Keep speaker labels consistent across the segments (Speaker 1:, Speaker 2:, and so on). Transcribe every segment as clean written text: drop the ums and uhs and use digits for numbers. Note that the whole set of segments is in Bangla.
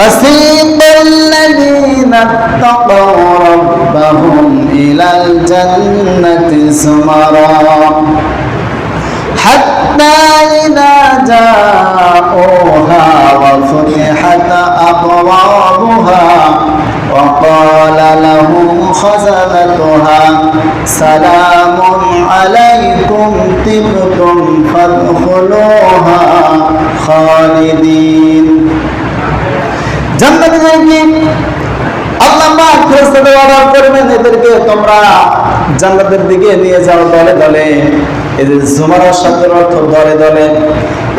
Speaker 1: وسيق الذين اتقوا ربهم إلى الجنة زمرا حتى إذا جاءوها وفتحت أبوابها وقال لهم خزنتها سلام عليكم طبتم فادخلوها خالدين জান্নাতীদেরকে আল্লাহ পাক ফেরেশতাদের অর্ডার করবেন, এদেরকে তোমরা জান্নাতের দিকে নিয়ে যাও দলে দলে। এই যে জুমারা শব্দের অর্থ দলে দলে,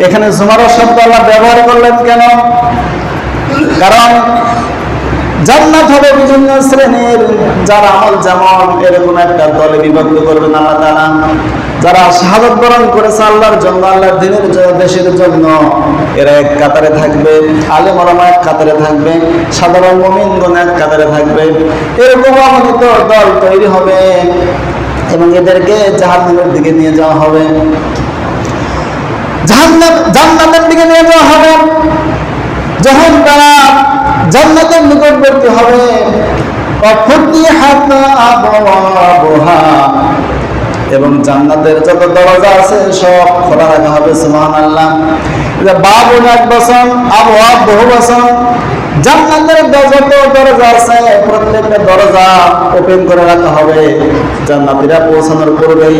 Speaker 1: এখানে জুমারা শব্দ আল্লাহ ব্যবহার করলেন কেন? কারণ জান্নাত হবে বিভিন্ন শ্রেণীর, যারা আমল যেমন এরকম একটা দলে বিভক্ত করবেন আল্লাহ তাআলা। যারা শাহাদাত বরণ করেছে আল্লাহর জন্য, আল্লাহর দ্বীনের জন্য, দেশের জন্য, এরা এক কাতারে থাকবে, আলেম ওলামা এক কাতারে থাকবে, সাধারণ মুমিনগণ এক কাতারে থাকবে। এরকম আমন্ত্রিত দল তৈরি হবে এবং এদেরকে জাহান্নামের দিকে নিয়ে যাওয়া হবে, জান্নাতের দিকে নিয়ে যাওয়া হবে। যখন তারা জান্নাতের নিকটবর্তী হবে, এবং জান্নাতের যত দরজা আছে সব খোলা রাখা হবে। সুবহানাল্লাহ। বাবুন এক বছর, আবওয়াব বহু বছর। জান্নাতের যত দরজা আছে প্রত্যেকটা দরজা ওপেন করে রাখা হবে জান্নাতীরা পৌঁছানোর পূর্বেই।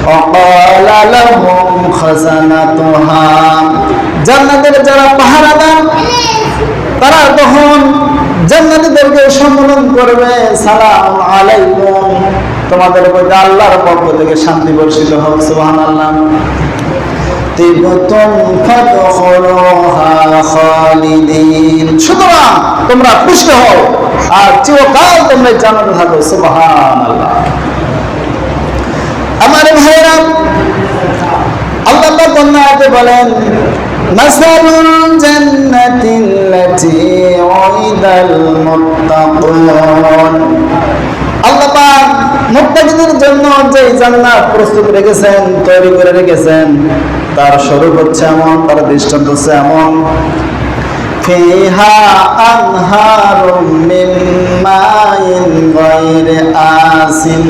Speaker 1: وقال لهم خزنتها, জান্নাতের যারা পাহারাদার তারা তখন জান্নাতীদেরকে সম্বোধন করবে, সালাম আলাইকুম, তোমাদের প্রতি আল্লাহর পক্ষ থেকে শান্তি বর্ষিত হোক। সুবহানাল্লাহ। তিবতুম ফাদখুলুহা খালিদিন, সুতরাং তোমরা খুশি হও আর চিরকাল তোমরা জান্নাতে থাকো। সুবহানাল্লাহ। আমার ভাইরা, আল্লাহ পাক অন্যতে বলেন, মাসালুল জান্নাতিল্লাতী উইদাল মুত্তাকুন, আল্লাহ পাক মুত্তাকিদের জন্য যে জান্নাত প্রস্তুত রেখেছেন, তৈরি করে রেখেছেন, তার স্বরূপ হচ্ছে এমন, তার দৃষ্টান্ত হচ্ছে এমন, ফিহা আনহারুম মিন মাইন গায়রি আসিন,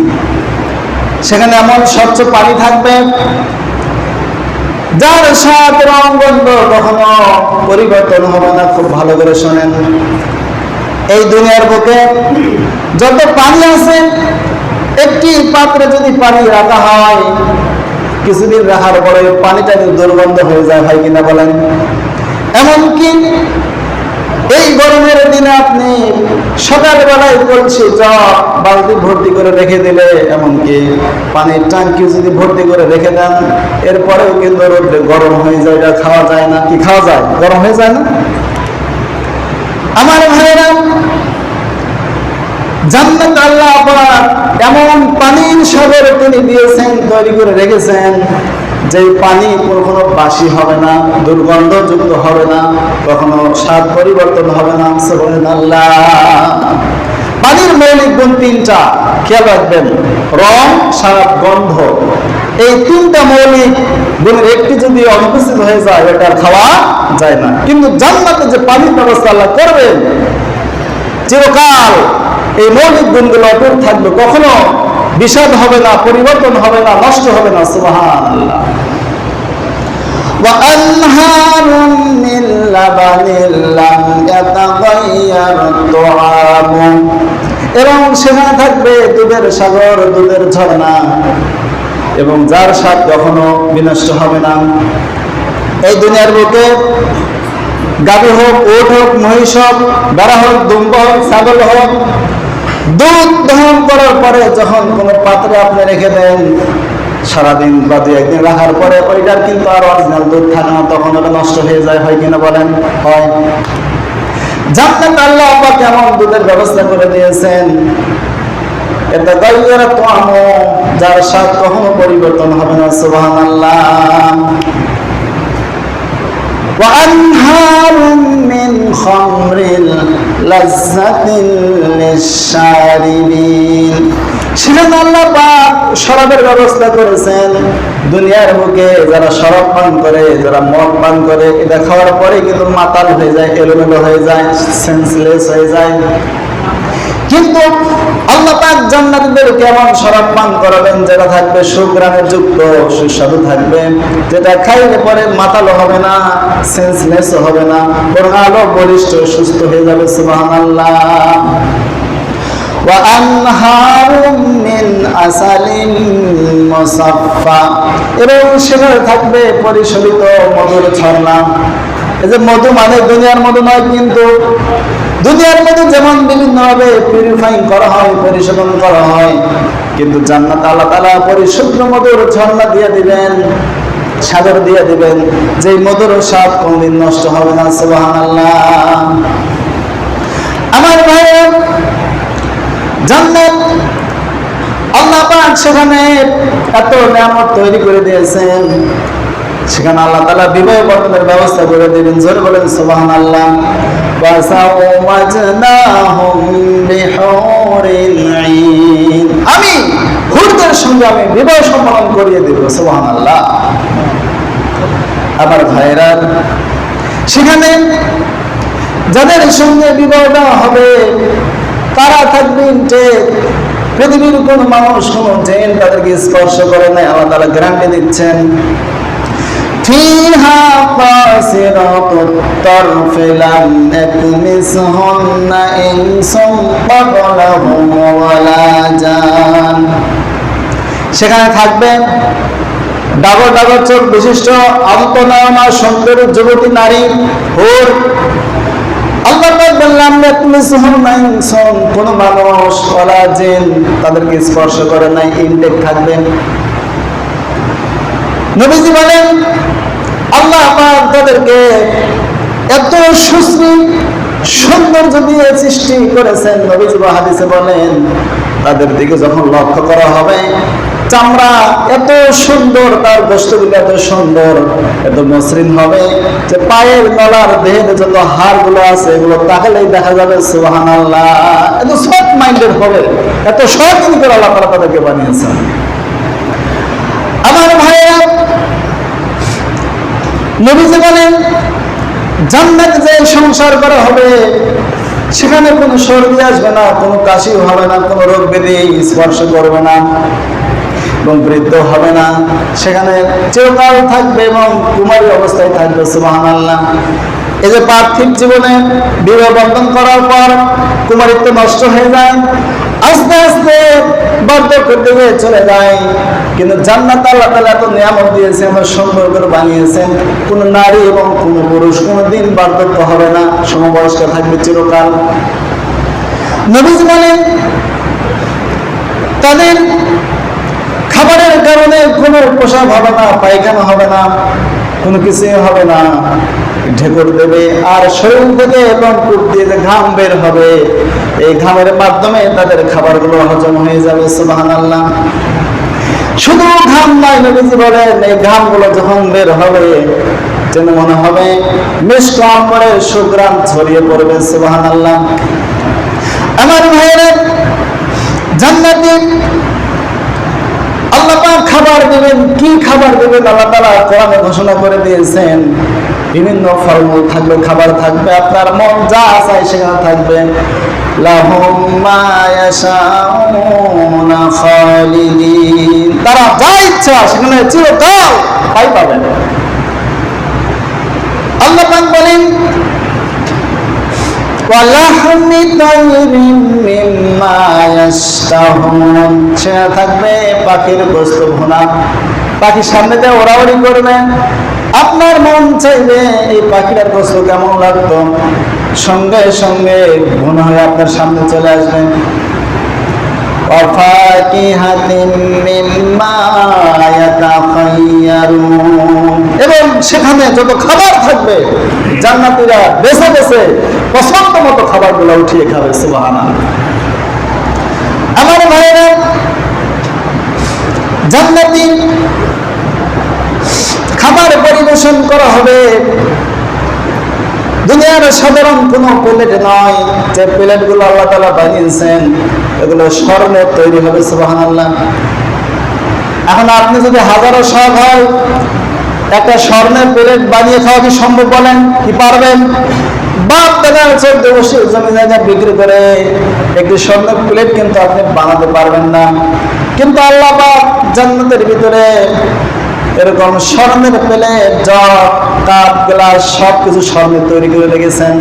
Speaker 1: সেখানে এমন স্বচ্ছ পানি থাকবে যার স্বাদ রং গন্ধ কখনো পরিবর্তন হবে না। খুব ভালো করে শোনেন, এই দুনিয়ার বুকে যত পানি আছে, একটি পাত্রে যদি পানি রাখা হয়, কিছুদিন রাখার পরে পানিটা দুর্গন্ধ হয়ে যায়, হয় কিনা বলেন? এমনকি এই গরমের দিনে আপনি সকালবেলায় কলসি জল বালতি ভর্তি করে রেখে দিলে, এমনকি পানির ট্যাঙ্কি যদি ভর্তি করে রেখে দেন, এরপরেও কিন্তু রোদে গরম হয়ে যায়, এটা খাওয়া যায় না। কি খাওয়া যায়? গরম হয়ে যায় না? আমার ভাইরা, জান্নাত আল্লাহ পাক এমন পানির সাগর তিনি দিয়েছেন, তৈরি করে রেখেছেন, যে পানি কখনো বাসি হবে না, দুর্গন্ধযুক্ত হবে না, কখনো স্বাদ পরিবর্তন হবে না। সুবহানাল্লাহ। পানির মৌলিক গুণ তিনটা, খেয়াল রাখবেন, রং, স্বাদ, গন্ধ। এই তিনটা মৌলিক গুণের একটি যদি অনুপস্থিত হয়ে যায়, এটা খাওয়া যায় না। কিন্তু জান্নাতে যে পানির ব্যবস্থা আল্লাহ করবেন, চিরকাল এই মৌলিক গুণগুলো অটুট থাকবে, কখনো বিষাদ হবে না, পরিবর্তন হবে না, নষ্ট হবে না। সুবহানাল্লাহ। وأنهار من لبن لم يتغير طعامه, এবং সেখানে থাকবে দুধের সাগর, দুধের ঝর্ণা, এবং যার স্বাদ কখনো বিনষ্ট হবে না। এই দুনিয়ার বুকে গাভী হোক, উট হোক, মহিষ হোক, ভেড়া হোক, দুম্ব হোক, ছাগল হোক, দুধ দহন করার পরে যখন কোনো পাত্রে আপনি রেখে দেন, সারাদিন বা দুই একদিন রাখার পরে ওইটার কিন্তু আর অরিজিনাল দুধ থাকে না, তখন ওটা নষ্ট হয়ে যায়, হয় কিনা বলেন? হয়। জান্নাত আল্লাহ পাক কেমন দুধের ব্যবস্থা করে দিয়েছেন, এটা গায়রা তাআমু, যার স্বাদ কখনো পরিবর্তন হবে না। সুবহানাল্লাহ। ওয়া আনহারুম মিন খামরিল লাযযাতিন লিশ-শারিবিন, সেখানে আল্লাহ পাক শরাবের ব্যবস্থা করেছেন। দুনিয়ার বুকে যারা শরাব পান করে, যারা মদ পান করে, এটা খাওয়ার পরে কিন্তু মাতাল হয়ে যায়, এলোমেলো হয়ে যায়, সেন্সলেস হয়ে যায়। কিন্তু আল্লাহ পাক জান্নাতীদেরকে এমন শরাব পান করাবেন যেটা থাকবে সুগ্রামে যুক্ত, সুস্বাদু থাকবে, যেটা খাইলে পরে মাতালো হবে না, সেন্সলেস হবে না, বরং আলো বলিষ্ঠ সুস্থ হয়ে যাবে। সুবহানাল্লাহ। ওয়া আনহারুম মিন আসালিন মুসাফফা, এবং সেখানে থাকবে পরিশোধিত মধুর ঝর্ণা। এই যে মধু মানে দুনিয়ার মধু নয়, কিন্তু দুনিয়ার মধ্যে যেমন বিভিন্নভাবে পিউরিফাইং করা হয়, পরিশোধন করা হয়, কিন্তু জান্নাত আল্লাহ তাআলা পরিশুদ্ধ মধুর ঝর্ণা দিয়ে দিবেন, সাগর দিয়ে দিবেন, যেই মধুর স্বাদ কোনদিন নষ্ট হবে না। সুবহানাল্লাহ। আমার ভাইরা, জান্নাত আল্লাহ পাক সেখানে এত নিয়ামত তৈরি করে দিয়েছেন, সেখানে আল্লাহ তাআলা বিবাহ বন্ধনের ব্যবস্থা করে দিবেন। জোরে বলেন সুবহানাল্লাহ। আমি হুরদের সঙ্গে আমি বিবাহ সম্পাদন করিয়ে দেব। সুবহানাল্লাহ। আমার ভাইরা, সেখানে যাদের সঙ্গে বিবাহ দেওয়া হবে তারা থাকবে ইনটেক। পৃথিবীর কোন মানুষ, কোন জিন তাদেরকে স্পর্শ করে নাই। আল্লাহ তাআলা গ্যারান্টি দিচ্ছেন, ফিহা ফাসিরাতুত তারফি লাম ইয়াতমিসহুন্না ইনসুম ক্বাবলাহুম ওয়ালা জান। সেখানে থাকবে ডাগর ডাগর চোখ বিশিষ্ট আন্তঃনয়না সুন্দর যুবতী নারী হুর। আল্লাহ পাক বললেন, ইয়াতমিসহুন্না ইনসুম, কোন মানুষ ওয়ালা জিন তাদেরকে স্পর্শ করে নাই, ইনটেক থাকবে। নবীজি বলেন, আল্লাহ পাক তাদেরকে এত সুশ্রী সৌন্দর্য দিয়ে সৃষ্টি করেছেন। নবীজি হাদিসে বলেন, তাদের দিকে যখন লক্ষ্য করা হবে, চামড়া এত সুন্দর, তার গোশতগুলো এত সুন্দর, এত মসৃণ হবে যে পায়ের নলার দেহের যত হাড়গুলো আছে এগুলো তাকালেই দেখা যাবে। সুবহানাল্লাহ। এত সফট মাইন্ডেড হবে, এত সহজ করে আল্লাহ তাআলা তাদেরকে বানিয়েছেন। আমার ভাইরা, নবীজি বলেন, জান্নাতে যে সংসার করা হবে সেখানে কোনো সর্দি আসবে না, কোনো কাশি হবে না, কোনো রোগ ব্যাধি স্পর্শ করবে না, এবং বৃদ্ধ হবে না। সেখানে চিরকাল থাকবে এবং কুমারী অবস্থায় থাকবে। সুবহানাল্লাহ। এই যে পার্থিব জীবনে বিবাহ বন্ধন করার পর কুমারিত্ব নষ্ট হয়ে যায়, আস্তে আস্তে বার্ধক্যের দিকে চলে যায়, কিন্তু জান্নাত আল্লাহ তাআলা এত নিয়ামত দিয়েছেন, এত সুন্দর করে বানিয়েছেন, কোন নারী এবং কোন পুরুষ কোনদিন বার্ধক্য হবে না, সমবয়স্ক থাকবে চিরকাল। নবীজি বলেন, তাদের খাবারের কারণে কোনো প্রসাব হবে না, পায়খানা হবে না, কোনো কিছুই হবে না, ঢেকুর দেবে, আর শরীর থেকে এবং কূপ দিয়ে যে ঘাম বের হবে, এই ঘামের মাধ্যমে তাদের খাবারগুলো হজম হয়ে যাবে। সুবহানাল্লাহ। শুধু ঘাম নয়, নবীজি বলেন, এই ঘামগুলো যখন বের হবে যেন মনে হবে মিষ্ট আম্বরের সুঘ্রাণ ছড়িয়ে পড়বে। সুবহানাল্লাহ। আমার ভাইয়েরা, জান্নাতে আল্লাহ পাক খাবার দেবেন। কি খাবার দেবেন আল্লাহ তাআলা কোরআনে ঘোষণা করে দিয়েছেন। বিভিন্ন ফলমূল থাকবে, খাবার থাকবে, আপনার মন যা চায় সেখানে থাকবে। লাহুম মা ইয়াশাউনা খালিদিন, তারা যা ইচ্ছা সেখানে চিরকাল তাই পাবেন। আল্লাহ পাক বলেন, ওয়ালাহমি তাইরিন মিম্মা ইয়াশতাহুন, সেখানে থাকবে পাখির গোশত ভুনা। পাখির সামনে দিয়ে ওড়াউড়ি করবে, আপনার মন চাইবে এই পাখিটার গোশত কেমন লাগতো, সঙ্গে সঙ্গে ভুনা হয়ে আপনার সামনে চলে আসবে। এবং সেখানে যত খাবার থাকবে জান্নাতীরা বেছে বেছে পছন্দ মতো খাবারগুলো উঠিয়ে খাবে। সুবহানাল্লাহ। আমার ভাইরা, জান্নাতি খাবার পরিবেশন করা হবে দুনিয়ার সাধারণ কোনো প্লেট নয়। যে প্লেটগুলো আল্লাহ তাআলা বানিয়েছেন এগুলো স্বর্ণের তৈরি হবে। সুবহানাল্লাহ। এখন আপনি যদি হাজারো শখ হয়, একটা স্বর্ণের প্লেট বানিয়ে খাওয়া কি সম্ভব বলেন? কি পারবেন? বাপ দাদা 14 বছর জমি জায়গা বিক্রি করে একটি স্বর্ণের প্লেট কিন্তু আপনি বানাতে পারবেন না। কিন্তু আল্লাহ পাক জান্নাতের ভিতরে এরকম স্বর্ণের প্লেট, জগ, কাপ, গ্লাস সবকিছু স্বর্ণের তৈরি করে রেখেছেন।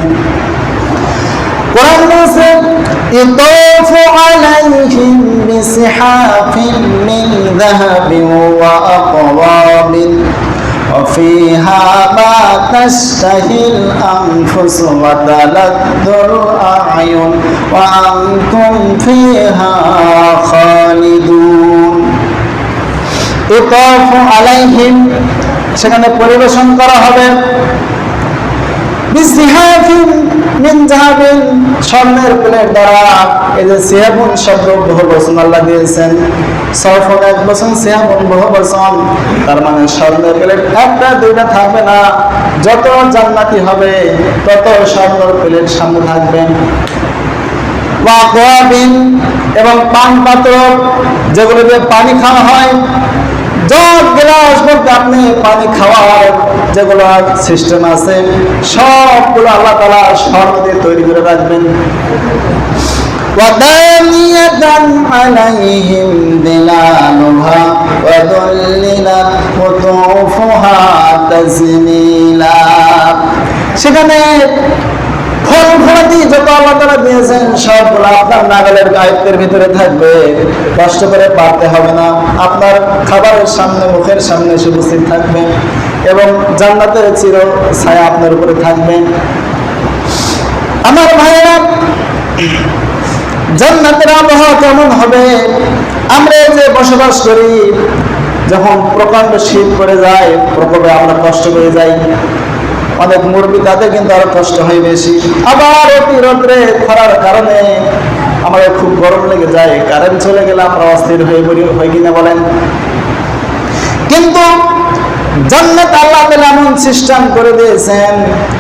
Speaker 1: কোরআন বলছে ইতাফু আলাইহিম বিসিহাফিন মিন যাহাবিন ওয়া আকওয়াবিন وفيها ما تشتهي الأنفس وتلذ الأعين وأنتم فيها خالدون يطاف عليهم সেখানে পরিবেশন করা হবে বিসিহাফিন মিন যাহাবিন স্বর্ণের প্লেট দ্বারা। এই যে সিহাবুন শব্দ বহুবচন আল্লাহ দিয়েছেন, সরফন এক বচন, সিহাবুন বহুবচন, তার মানে স্বর্ণের প্লেট একটা দুইটা থাকবে না, যত জান্নাতি হবে তত স্বর্ণের প্লেট সামনে থাকবে। ওয়া আকওয়াবিন এবং পান পাত্র, যেগুলো দিয়ে পানি খাওয়া হয়, জগ গ্লাস বলতে আপনি পানি খাওয়ার যেগুলো সিস্টেম আছে সবগুলো আল্লাহ তাআলা স্বর্ণ দিয়ে তৈরি করে রাখবেন। ওয়াদানিয়াতান আলাইহিম দিলালুহা ওয়া দুল্লিলাত কুতুফুহা তাজনীলা। সেখানে ফল ফলাদি যত আল্লাহ তাআলা দিয়েছেন সবগুলো আপনার নাগালের আয়ত্তের ভিতরে থাকবে, কষ্ট করে পারতে হবে না, আপনার খাবারের সামনে, মুখের সামনে এসে উপস্থিত থাকবে এবং জান্নাতের চির ছায়া আপনার উপরে থাকবে। আমার ভাইয়েরা, জান্নাতের আবহাওয়া কেমন হবে? আমরা যে বসবাস করি, যখন প্রকাণ্ড শীত পড়ে যায়, প্রকোপে আমরা কষ্ট করে যাই, অনেক মুরব্বী তাদের কিন্তু আরো কষ্ট হয় বেশি। আবার অতি রোদ্রে খরার কারণে আমাদের খুব গরম লেগে যায়, কারেন্ট চলে গেলে আমরা অস্থির হয়ে পড়ি, হয় কিনা বলেন? কিন্তু জান্নাত আল্লাহ তাআলা এমন সিস্টেম করে দিয়েছেন,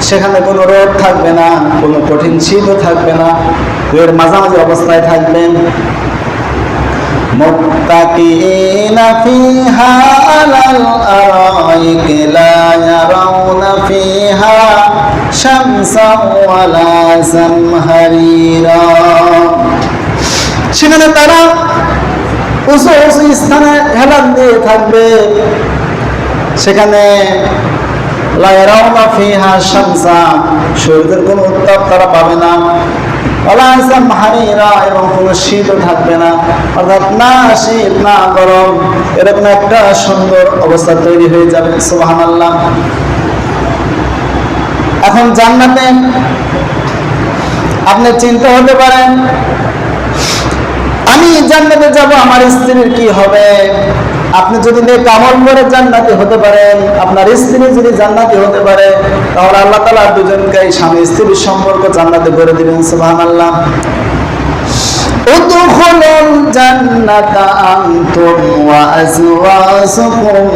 Speaker 1: সেখানে কোনো রোদ থাকবে না, কোনো কঠিন শীতও থাকবে না, এর মাঝামাঝি অবস্থায় থাকবেন। মুত্তাকিনা ফিহা আলাল আরাইকি লা ইয়ারাউনা ফিহা শামসান ওয়ালা জামহারিরা। সেখানে তারা উঁচু উঁচু স্থানে হেলান দিয়ে থাকবে, সেখানে লা ইয়ারাউনা ফিহা শামসা, সূর্যের কোনো উত্তাপ তারা পাবে না, ওয়ালা জামহারিরা, এবং কোনো শীতও থাকবে না, অর্থাৎ না শীত না গরম, এরকম একটা সুন্দর অবস্থা তৈরি হয়ে যাবে। সুবহানাল্লাহ। এখন জান্নাতে আপনি চিন্তা হতে পারেন, আমি জান্নাতে যাব, আমার স্ত্রীর কি হবে? আপনি যদি নেক আমল করে জান্নাতি হতে পারেন, আপনার স্ত্রী যদি জান্নাতি হতে পারে, তাহলে আল্লাহ তাআলা দুজনকে স্বামী স্ত্রীর সম্পর্ক জান্নাতে করে দিবেন। সুবহানাল্লাহ। উদখুলুল জান্নাতা আনতুম ওয়া আজওয়াজুকুম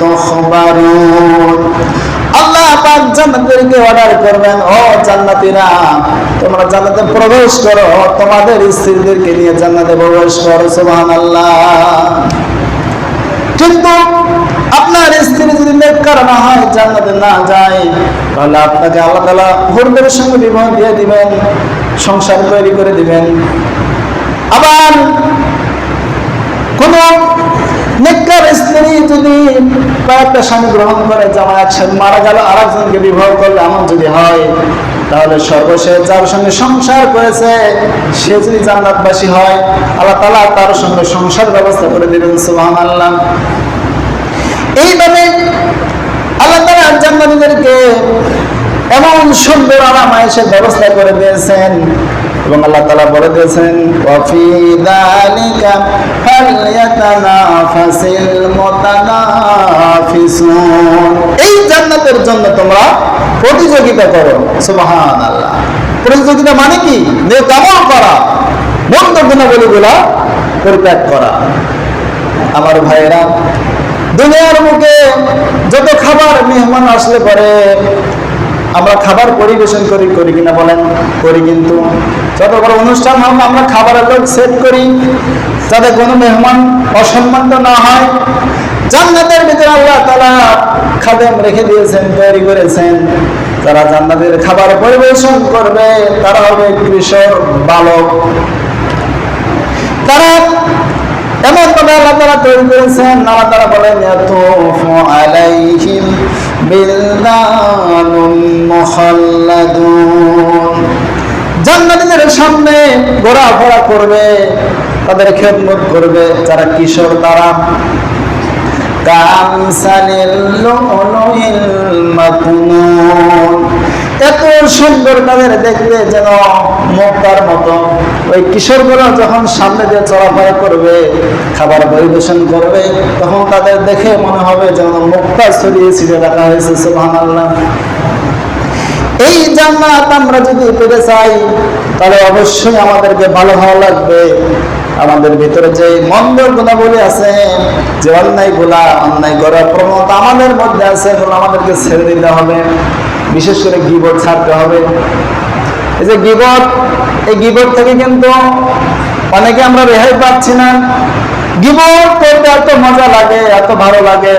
Speaker 1: তুখবারুন। আল্লাহ পাক জান্নাতীদেরকে অর্ডার করবেন, ও জান্নাতীরা, তোমরা জান্নাতে প্রবেশ করো, তোমাদের স্ত্রীদেরকে নিয়ে জান্নাতে প্রবেশ করো। সুবহানাল্লাহ। কিন্তু আপনার স্ত্রী যদি নেককার না হয়, জান্নাতে না যায়, তাহলে আপনাকে আল্লাহ তাআলা হুরদের সঙ্গে বিবাহ দিয়ে দিবেন, সংসার তৈরি করে দিবেন। আবার কোন নেককার স্ত্রী যদি কয়েকটা স্বামী গ্রহণ করে, জামাই একসাথে মারা গেল, আরেকজনকে বিবাহ করলে এমন যদি হয়, তাহলে সর্বশেষ যার সঙ্গে সংসার করেছে সে যদি জান্নাতবাসী হয়, আল্লাহ তাআলা তার সঙ্গে সংসার ব্যবস্থা করে দিবেন। সুবহানাল্লাহ। এইভাবে আল্লাহ তাআলা জান্নাতীদেরকে এমন সুন্দর আরাম আয়েশের ব্যবস্থা করে দিয়েছেন, এবং আল্লাহ তাআলা বলে দিয়েছেন, ওয়া ফি যালিকা ফালইয়াতানাফাসিল মুতানাফিসুন। এই জান্নাতের জন্য তোমরা প্রতিযোগিতা করো। সুবহানাল্লাহ। প্রতিযোগিতা মানে কি? নেক আমল করা, মন্দ গুণাবলীগুলো পরিত্যাগ করা। আমার ভাইয়েরা, দুনিয়ার মুখে যত খাবার মেহমান আসলে পরে আমরা খাবার পরিবেশন করি কিনা বলেন? করি। কিন্তু যত বড় অনুষ্ঠান হোক আমরা খাবারের লোক সেট করি, যাতে কোনো মেহমান অসম্মানিত না হয়। জান্নাতের ভিতরে আল্লাহ তাআলা খাদেম রেখে দিয়েছেন, তৈরি করেছেন। যারা জান্নাতের খাবার পরিবেশন করবে তারা হবে কিশোর বালক। তারা এমন ভাবে আল্লাহ তাআলা তৈরি করেছেন, আল্লাহ তাআলা বলেন ইয়াতুফু আলাইহিম বিলদানুম মুখাল্লাদুন। জান্নাতীদের সামনে ঘোরাফেরা করবে, তাদের খেদমত করবে যারা কিশোর, তারা কামসালিল লুলুইল মাকনুন, এত সুন্দর তাদের দেখতে যেন মুক্তার মতো। ওই কিশোরগুলো যখন সামনে দিয়ে চলাফেরা করবে, খাবার পরিবেশন করবে, তখন তাদের দেখে মনে হবে যেন মুক্তা ছড়িয়ে ছিটিয়ে রাখা হয়েছে। সুবহানাল্লাহ। এই জান্নাত আমরা যদি পেতে চাই তাহলে অবশ্যই আমাদেরকে ভালো ভালো লাগবে। আমাদের ভিতরে যে মন্দ গুণাবলী আছে, যে অন্যায় করার প্রবণতা আমাদের মধ্যে আছে, এগুলো আমাদেরকে ছেড়ে দিতে হবে। বিশেষ করে গীবত ছাড়তে হবে। এই যে গীবত, এই গীবত থেকে কিন্তু অনেকে আমরা রেহাই পাচ্ছি না। গীবত করতে এত মজা লাগে, এত ভালো লাগে,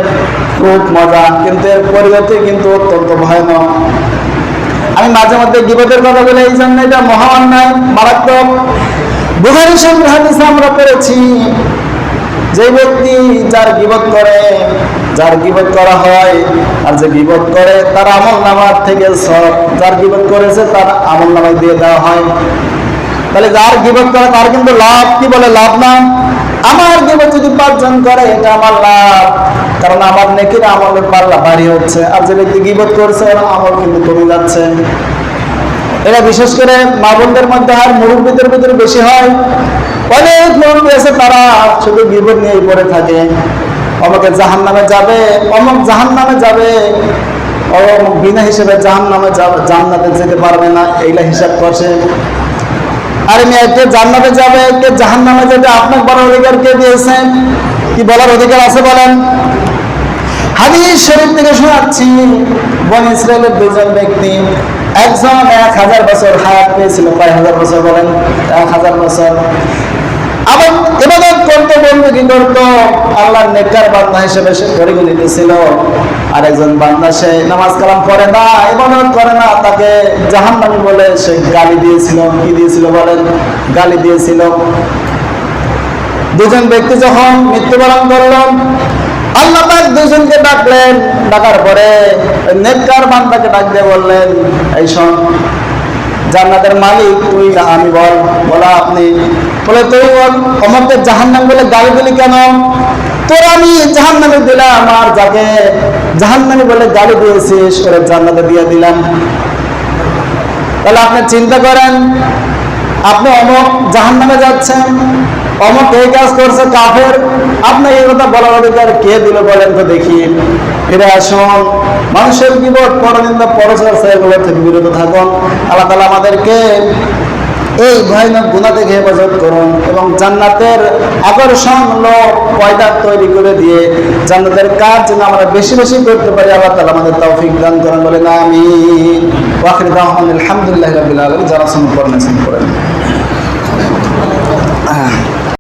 Speaker 1: খুব মজা, কিন্তু এর পরিবর্তে কিন্তু অত্যন্ত ভয়ানক। আমি মাঝে মধ্যে গীবতের কথা বলে, এই জন্য এটা মহা অন্যায়, মারাত্মক। বুখারী শরীফের হাদিসে আমরা পড়েছি, যে ব্যক্তি যার গীবত করে, যার গীবত করা হয় আর যে গীবত করে তার আমলনামার থেকে সব, যার গীবত করেছে তার আমলনামায় দিয়ে দেওয়া হয়। তাহলে যার গীবত করে তার কিন্তু লাভ, কি বলে লাভ না। আমার গীবত যদি 5 জন করে এটা আমার লাভ, কারণ আমার নেকির আমলের পাল্লা ভারী হচ্ছে। আর যে ব্যক্তি গীবত করছে ওর আমল কিন্তু কমে যাচ্ছে। এটা বিশেষ করে মা বোনদের মধ্যে আর মুরব্বীদের ভিতরে বেশি হয়। অনেক মুরব্বী আছে তারা শুধু গীবত নিয়েই পড়ে থাকে। অমুকে জাহান্নামে যাবে, অমুক জাহান্নামে যাবে, অমুক বিনা হিসেবে জাহান্নামে যাবে, জান্নাতে যেতে পারবে না, এইটা হিসাব করছে। আর কে জান্নাতে যাবে, কে জাহান্নামে যাবে, আপনার বলার অধিকার কে দিয়েছেন? কি বলার অধিকার আছে বলেন? হাদিস শরীফ থেকে শোনাচ্ছি, বনী ইসরাইলের 2 জন ব্যক্তি, একজন 1000 বছর হায়াত পেয়েছিল, কয় হাজার বছর বলেন? 1000 বছর। আবার ইবাদত করতে বন্দী করতো, আল্লাহর নেককার বান্দা হিসেবে সে পরিগণিত ছিল। আর একজন বান্দা সে নামাজ কালাম পড়ে না, ইবাদত করে না, তাকে জাহান্নামী বলে সে গালি দিয়েছিল। কি দিয়েছিল বলেন? গালি দিয়েছিল। 2 জন ব্যক্তি যখন মৃত্যুবরণ করলো, আল্লাহ পাক 2 জনকে ডাকলেন। ডাকার পরে নেককার বান্দাকে ডাক দিয়ে বললেন, এই শোন, জান্নাতের মালিক তুই না আমি? বলা আপনি। বলে তুই অমরকে জাহান্নাম বলে গালি দিলি কেন? তোর আমি জাহান্নামে দিলাম, আর যাকে জাহান্নামী বলে গালি দিয়েছিস ওরে জান্নাতে দিয়ে দিলাম। তাহলে আপনি চিন্তা করেন, আপনি অমক জাহান্নামে যাচ্ছেন, অমক এই কাজ করছে কাফের, আপনি এই কথা বলার অধিকার কে দিল বলেন তো দেখি? ফিরে আসুন, মানুষের গীবত, পরনিন্দা, পরচর্চা এগুলো থেকে বিরত থাকুন। আল্লাহ তাআলা আমাদেরকে এই ভয়ানক গুনাহ থেকে হেফাজত করুন এবং জান্নাতের আকর্ষণ লোক পয়দা তৈরি করে দিয়ে জান্নাতের কাজ যেন আমরা বেশি বেশি করতে পারি। আল্লাহ তাআলা আমাদের তৌফিক দান করুন, বলেন আমিন। ওয়া আখিরু দাওয়ানা আলহামদুলিল্লাহি রাব্বিল আলামিন। যারা শুনুন পড়েন।